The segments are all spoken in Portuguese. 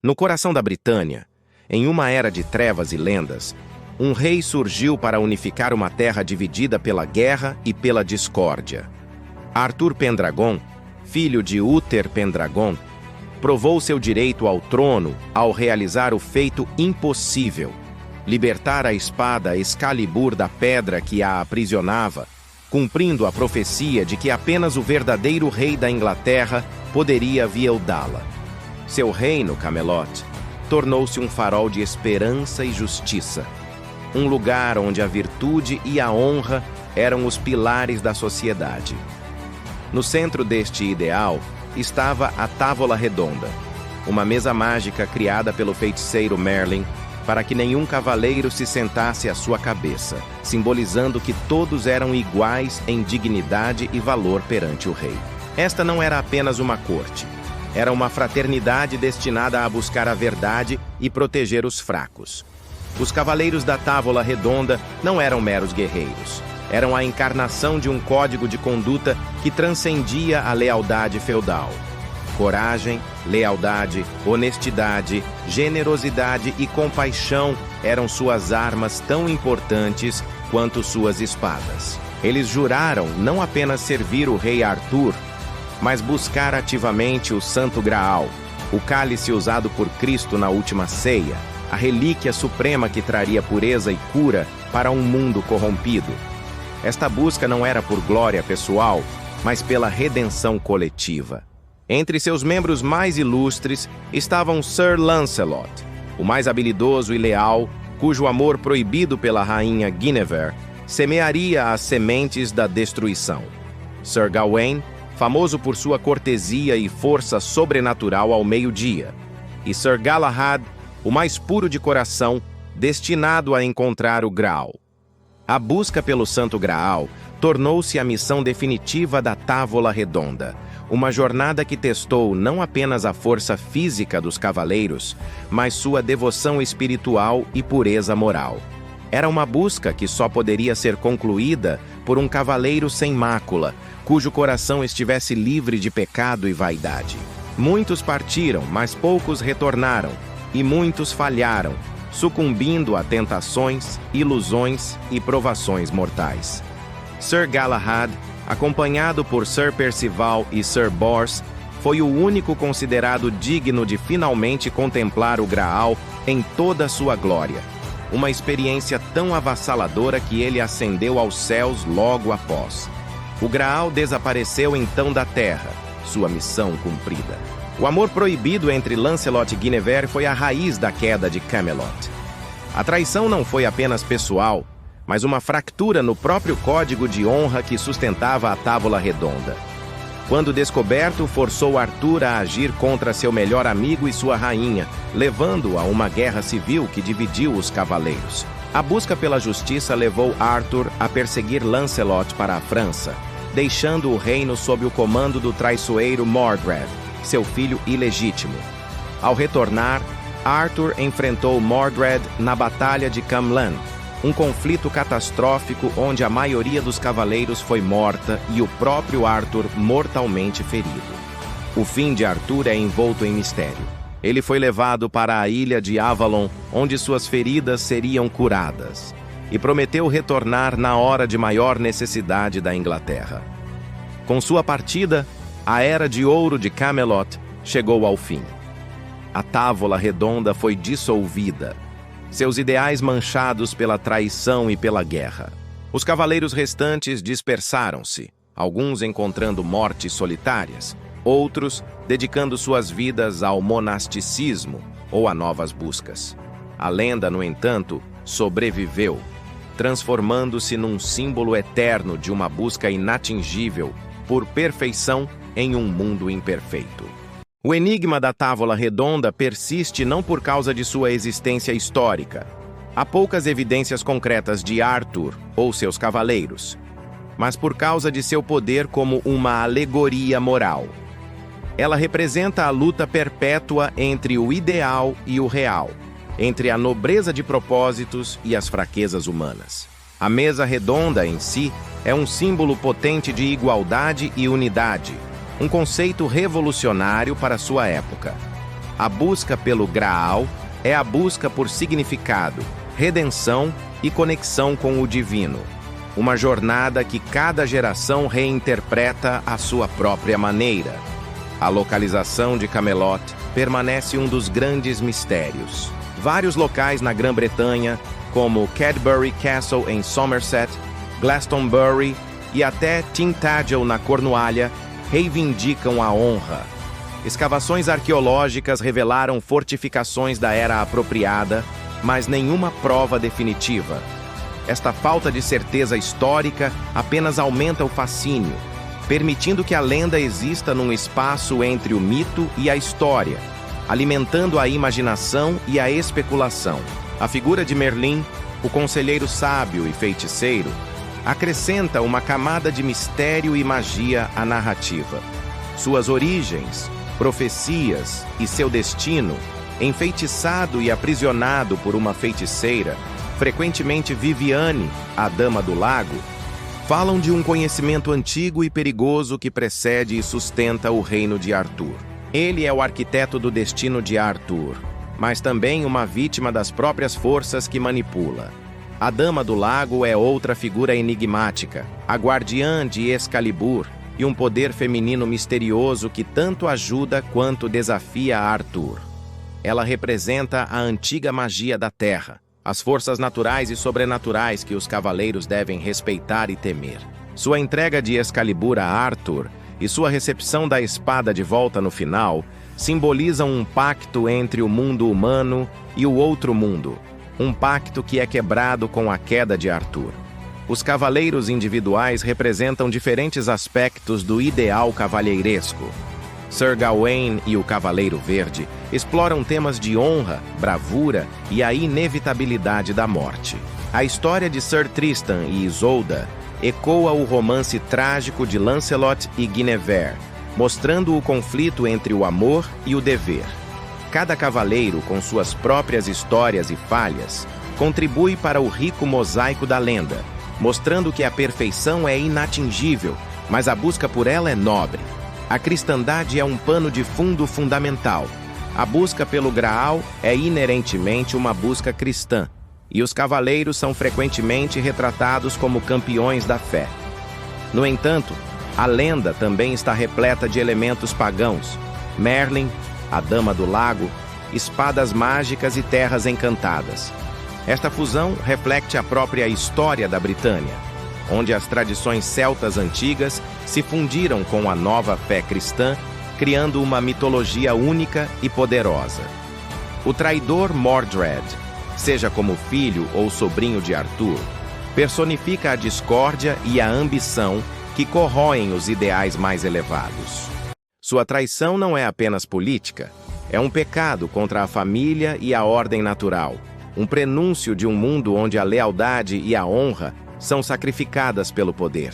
No coração da Britânia, em uma era de trevas e lendas, um rei surgiu para unificar uma terra dividida pela guerra e pela discórdia. Arthur Pendragon, filho de Uther Pendragon, provou seu direito ao trono ao realizar o feito impossível: libertar a espada Excalibur da pedra que a aprisionava, cumprindo a profecia de que apenas o verdadeiro rei da Inglaterra poderia violá-la. Seu reino, Camelot, tornou-se um farol de esperança e justiça, um lugar onde a virtude e a honra eram os pilares da sociedade. No centro deste ideal estava a Távola Redonda, uma mesa mágica criada pelo feiticeiro Merlin para que nenhum cavaleiro se sentasse à sua cabeça, simbolizando que todos eram iguais em dignidade e valor perante o rei. Esta não era apenas uma corte, era uma fraternidade destinada a buscar a verdade e proteger os fracos. Os cavaleiros da Távola Redonda não eram meros guerreiros. Eram a encarnação de um código de conduta que transcendia a lealdade feudal. Coragem, lealdade, honestidade, generosidade e compaixão eram suas armas tão importantes quanto suas espadas. Eles juraram não apenas servir o rei Arthur, mas buscar ativamente o Santo Graal, o cálice usado por Cristo na última ceia, a relíquia suprema que traria pureza e cura para um mundo corrompido. Esta busca não era por glória pessoal, mas pela redenção coletiva. Entre seus membros mais ilustres estavam Sir Lancelot, o mais habilidoso e leal, cujo amor proibido pela rainha Guinevere semearia as sementes da destruição. Sir Gawain, famoso por sua cortesia e força sobrenatural ao meio-dia. E Sir Galahad, o mais puro de coração, destinado a encontrar o Graal. A busca pelo Santo Graal tornou-se a missão definitiva da Távola Redonda, uma jornada que testou não apenas a força física dos cavaleiros, mas sua devoção espiritual e pureza moral. Era uma busca que só poderia ser concluída por um cavaleiro sem mácula, cujo coração estivesse livre de pecado e vaidade. Muitos partiram, mas poucos retornaram, e muitos falharam, sucumbindo a tentações, ilusões e provações mortais. Sir Galahad, acompanhado por Sir Percival e Sir Bors, foi o único considerado digno de finalmente contemplar o Graal em toda a sua glória, uma experiência tão avassaladora que ele ascendeu aos céus logo após. O Graal desapareceu então da terra, sua missão cumprida. O amor proibido entre Lancelot e Guinevere foi a raiz da queda de Camelot. A traição não foi apenas pessoal, mas uma fractura no próprio código de honra que sustentava a Távola Redonda. Quando descoberto, forçou Arthur a agir contra seu melhor amigo e sua rainha, levando-o a uma guerra civil que dividiu os cavaleiros. A busca pela justiça levou Arthur a perseguir Lancelot para a França, deixando o reino sob o comando do traiçoeiro Mordred, seu filho ilegítimo. Ao retornar, Arthur enfrentou Mordred na Batalha de Camlan, um conflito catastrófico onde a maioria dos cavaleiros foi morta e o próprio Arthur mortalmente ferido. O fim de Arthur é envolto em mistério. Ele foi levado para a ilha de Avalon, onde suas feridas seriam curadas, e prometeu retornar na hora de maior necessidade da Inglaterra. Com sua partida, a Era de Ouro de Camelot chegou ao fim. A Távola Redonda foi dissolvida, seus ideais manchados pela traição e pela guerra. Os cavaleiros restantes dispersaram-se, alguns encontrando mortes solitárias, outros dedicando suas vidas ao monasticismo ou a novas buscas. A lenda, no entanto, sobreviveu, transformando-se num símbolo eterno de uma busca inatingível por perfeição em um mundo imperfeito. O enigma da Távola Redonda persiste não por causa de sua existência histórica. Há poucas evidências concretas de Arthur ou seus cavaleiros, mas por causa de seu poder como uma alegoria moral. Ela representa a luta perpétua entre o ideal e o real, entre a nobreza de propósitos e as fraquezas humanas. A mesa redonda em si é um símbolo potente de igualdade e unidade, um conceito revolucionário para sua época. A busca pelo Graal é a busca por significado, redenção e conexão com o divino. Uma jornada que cada geração reinterpreta à sua própria maneira. A localização de Camelot permanece um dos grandes mistérios. Vários locais na Grã-Bretanha, como Cadbury Castle em Somerset, Glastonbury e até Tintagel na Cornualha, reivindicam a honra. Escavações arqueológicas revelaram fortificações da era apropriada, mas nenhuma prova definitiva. Esta falta de certeza histórica apenas aumenta o fascínio, permitindo que a lenda exista num espaço entre o mito e a história, alimentando a imaginação e a especulação. A figura de Merlin, o conselheiro sábio e feiticeiro, acrescenta uma camada de mistério e magia à narrativa. Suas origens, profecias e seu destino, enfeitiçado e aprisionado por uma feiticeira, frequentemente Viviane, a Dama do Lago, falam de um conhecimento antigo e perigoso que precede e sustenta o reino de Arthur. Ele é o arquiteto do destino de Arthur, mas também uma vítima das próprias forças que manipula. A Dama do Lago é outra figura enigmática, a guardiã de Excalibur e um poder feminino misterioso que tanto ajuda quanto desafia Arthur. Ela representa a antiga magia da Terra, as forças naturais e sobrenaturais que os cavaleiros devem respeitar e temer. Sua entrega de Excalibur a Arthur e sua recepção da espada de volta no final simbolizam um pacto entre o mundo humano e o outro mundo, um pacto que é quebrado com a queda de Arthur. Os cavaleiros individuais representam diferentes aspectos do ideal cavalheiresco. Sir Gawain e o Cavaleiro Verde exploram temas de honra, bravura e a inevitabilidade da morte. A história de Sir Tristan e Isolda ecoa o romance trágico de Lancelot e Guinevere, mostrando o conflito entre o amor e o dever. Cada cavaleiro, com suas próprias histórias e falhas, contribui para o rico mosaico da lenda, mostrando que a perfeição é inatingível, mas a busca por ela é nobre. A cristandade é um pano de fundo fundamental. A busca pelo Graal é inerentemente uma busca cristã, e os cavaleiros são frequentemente retratados como campeões da fé. No entanto, a lenda também está repleta de elementos pagãos: Merlin, a Dama do Lago, espadas mágicas e terras encantadas. Esta fusão reflete a própria história da Britânia, onde as tradições celtas antigas se fundiram com a nova fé cristã, criando uma mitologia única e poderosa. O traidor Mordred, seja como filho ou sobrinho de Arthur, personifica a discórdia e a ambição que corroem os ideais mais elevados. Sua traição não é apenas política, é um pecado contra a família e a ordem natural, um prenúncio de um mundo onde a lealdade e a honra são sacrificadas pelo poder.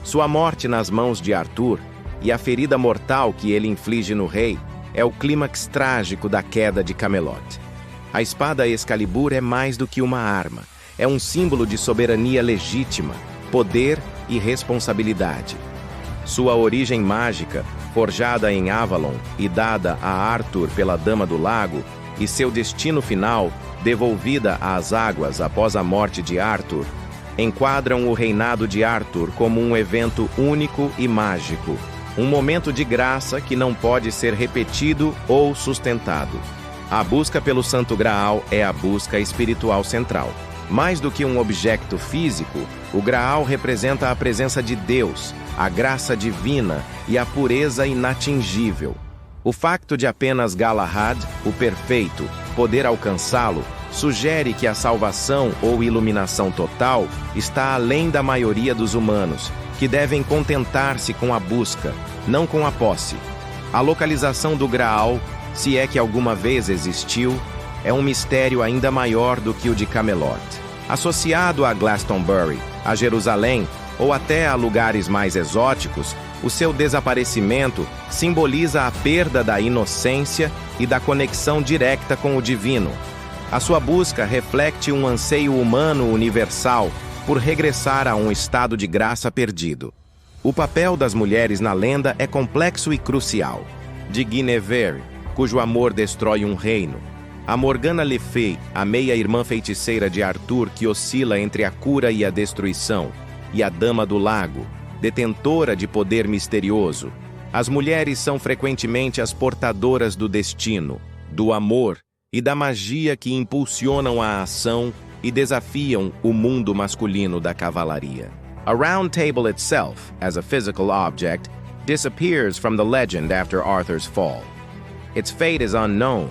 Sua morte nas mãos de Arthur e a ferida mortal que ele inflige no rei é o clímax trágico da queda de Camelot. A espada Excalibur é mais do que uma arma, é um símbolo de soberania legítima, poder e responsabilidade. Sua origem mágica, forjada em Avalon e dada a Arthur pela Dama do Lago, e seu destino final, devolvida às águas após a morte de Arthur, enquadram o reinado de Arthur como um evento único e mágico, um momento de graça que não pode ser repetido ou sustentado. A busca pelo Santo Graal é a busca espiritual central. Mais do que um objeto físico, o Graal representa a presença de Deus, a graça divina e a pureza inatingível. O facto de apenas Galahad, o perfeito, poder alcançá-lo, sugere que a salvação ou iluminação total está além da maioria dos humanos, que devem contentar-se com a busca, não com a posse. A localização do Graal, se é que alguma vez existiu, é um mistério ainda maior do que o de Camelot. Associado a Glastonbury, a Jerusalém ou até a lugares mais exóticos, o seu desaparecimento simboliza a perda da inocência e da conexão direta com o divino. A sua busca reflete um anseio humano universal por regressar a um estado de graça perdido. O papel das mulheres na lenda é complexo e crucial. De Guinevere, cujo amor destrói um reino. A Morgana Le Fay, a meia-irmã feiticeira de Arthur que oscila entre a cura e a destruição, e a Dama do Lago, detentora de poder misterioso. As mulheres são frequentemente as portadoras do destino, do amor e da magia que impulsionam a ação e desafiam o mundo masculino da cavalaria. A round table itself, as a physical object, disappears from the legend after Arthur's fall. Its fate is unknown,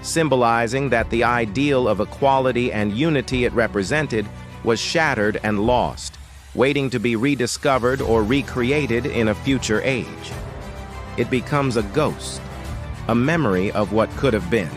symbolizing that the ideal of equality and unity it represented was shattered and lost, waiting to be rediscovered or recreated in a future age. It becomes a ghost, a memory of what could have been.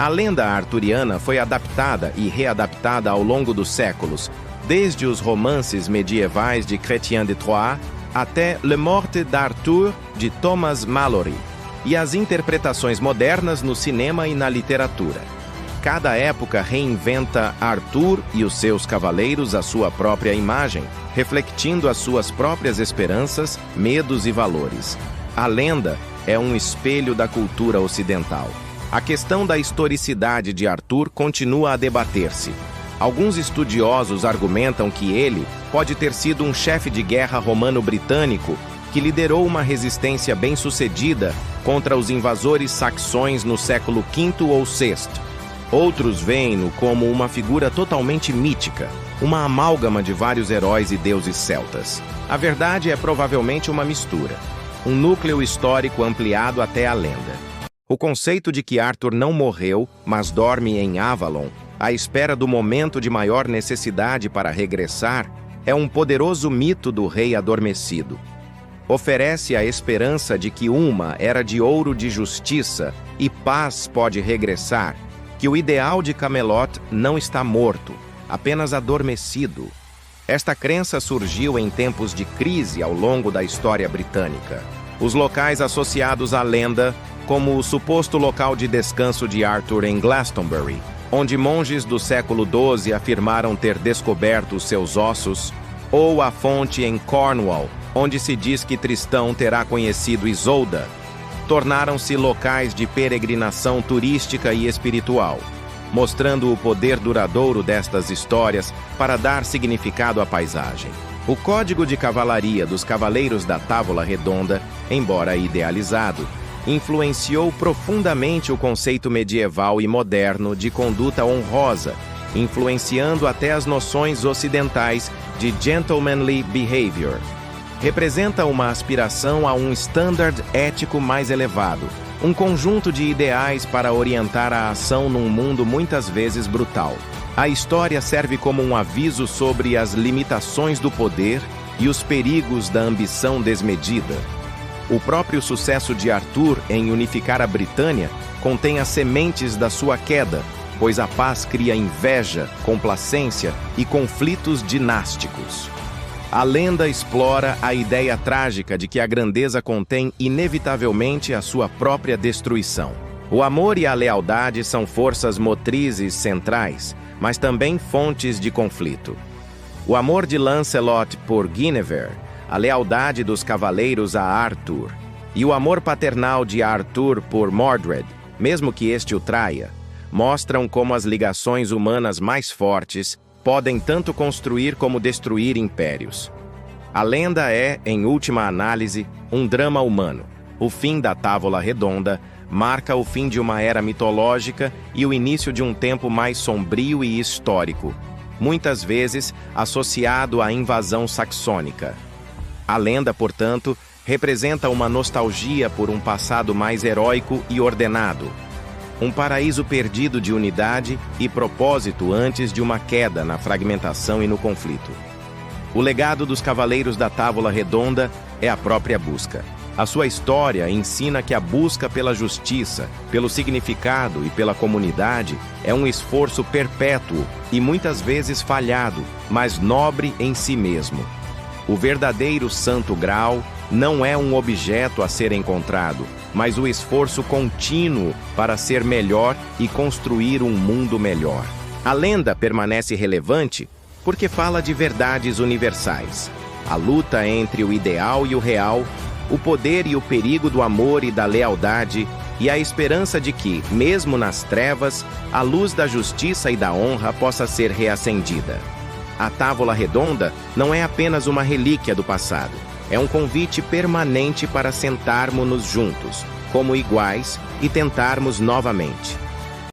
A lenda arturiana foi adaptada e readaptada ao longo dos séculos, desde os romances medievais de Chrétien de Troyes até Le Morte d'Arthur, de Thomas Malory, e as interpretações modernas no cinema e na literatura. Cada época reinventa Arthur e os seus cavaleiros à sua própria imagem, refletindo as suas próprias esperanças, medos e valores. A lenda é um espelho da cultura ocidental. A questão da historicidade de Arthur continua a debater-se. Alguns estudiosos argumentam que ele pode ter sido um chefe de guerra romano-britânico que liderou uma resistência bem-sucedida contra os invasores saxões no século V ou VI. Outros veem-no como uma figura totalmente mítica, uma amálgama de vários heróis e deuses celtas. A verdade é provavelmente uma mistura, um núcleo histórico ampliado até a lenda. O conceito de que Arthur não morreu, mas dorme em Avalon, à espera do momento de maior necessidade para regressar, é um poderoso mito do rei adormecido. Oferece a esperança de que uma era de ouro de justiça e paz pode regressar, que o ideal de Camelot não está morto, apenas adormecido. Esta crença surgiu em tempos de crise ao longo da história britânica. Os locais associados à lenda, como o suposto local de descanso de Arthur em Glastonbury, onde monges do século XII afirmaram ter descoberto seus ossos, ou a fonte em Cornwall, onde se diz que Tristão terá conhecido Isolda, tornaram-se locais de peregrinação turística e espiritual, mostrando o poder duradouro destas histórias para dar significado à paisagem. O Código de Cavalaria dos Cavaleiros da Távola Redonda, embora idealizado, influenciou profundamente o conceito medieval e moderno de conduta honrosa, influenciando até as noções ocidentais de gentlemanly behavior. Representa uma aspiração a um standard ético mais elevado, um conjunto de ideais para orientar a ação num mundo muitas vezes brutal. A história serve como um aviso sobre as limitações do poder e os perigos da ambição desmedida. O próprio sucesso de Arthur em unificar a Britânia contém as sementes da sua queda, pois a paz cria inveja, complacência e conflitos dinásticos. A lenda explora a ideia trágica de que a grandeza contém inevitavelmente a sua própria destruição. O amor e a lealdade são forças motrizes centrais, mas também fontes de conflito. O amor de Lancelot por Guinevere, a lealdade dos cavaleiros a Arthur, e o amor paternal de Arthur por Mordred, mesmo que este o traia, mostram como as ligações humanas mais fortes podem tanto construir como destruir impérios. A lenda é, em última análise, um drama humano. O fim da Távola Redonda marca o fim de uma era mitológica e o início de um tempo mais sombrio e histórico, muitas vezes associado à invasão saxônica. A lenda, portanto, representa uma nostalgia por um passado mais heróico e ordenado, um paraíso perdido de unidade e propósito antes de uma queda na fragmentação e no conflito. O legado dos Cavaleiros da Távola Redonda é a própria busca. A sua história ensina que a busca pela justiça, pelo significado e pela comunidade é um esforço perpétuo e muitas vezes falhado, mas nobre em si mesmo. O verdadeiro Santo Graal não é um objeto a ser encontrado, mas o esforço contínuo para ser melhor e construir um mundo melhor. A lenda permanece relevante porque fala de verdades universais. A luta entre o ideal e o real, o poder e o perigo do amor e da lealdade, e a esperança de que, mesmo nas trevas, a luz da justiça e da honra possa ser reacendida. A Távola Redonda não é apenas uma relíquia do passado, é um convite permanente para sentarmos-nos juntos, como iguais, e tentarmos novamente.